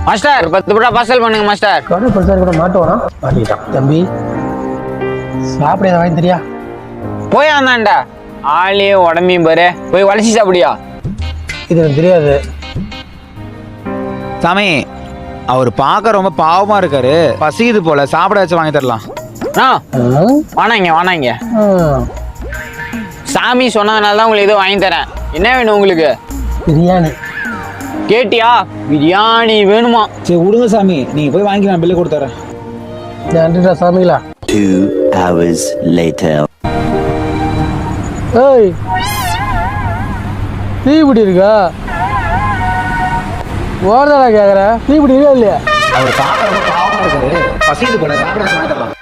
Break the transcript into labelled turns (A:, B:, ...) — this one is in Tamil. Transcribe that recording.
A: மாஸ்டர் 10 ரூபா பார்சல் பண்ணுங்க மாஸ்டர்.
B: கடை பரிசாரி கூட மாட்டோனா மாட்டிக்கிட்டான். தம்பி சாப்பிட வாங்கி தெரியா?
A: போய் வந்தான்டா ஆளையும் உடம்பையும் பாரு, போய் வளைச்சி சாப்பிடியா?
B: இது எனக்கு தெரியாது
C: சாமி. அவர் பார்க்க ரொம்ப பாவமா இருக்காரு, பசிக்குது போல, சாப்பிட வச்சு வாங்கி தரலாம்.
A: வானாங்க சாமி சொன்னதுனால தான் உங்களுக்கு ஏதோ வாங்கி தரேன். என்ன வேணும் உங்களுக்கு?
B: பிரியாணி
A: கேட்டியா? பிரியாணி வேணுமா?
C: சரி விடுங்க சாமி, நீங்க போய் வாங்கி நான் பில்லு கொடுத்துறேன்.
B: நன்றிடா சாமிங்களா.
D: 2 hours later.
B: ஏய் டீ இப்படி இருக்கா? ஓடுதாடா கேட்குறேன். டீ இப்படி இருக்கா இல்லையா?
C: அவர் பார்க்க ரொம்ப பாவமா இருக்காரு, பசிக்குது போல, சாப்பிட வச்சு வாங்கி தரலாம்.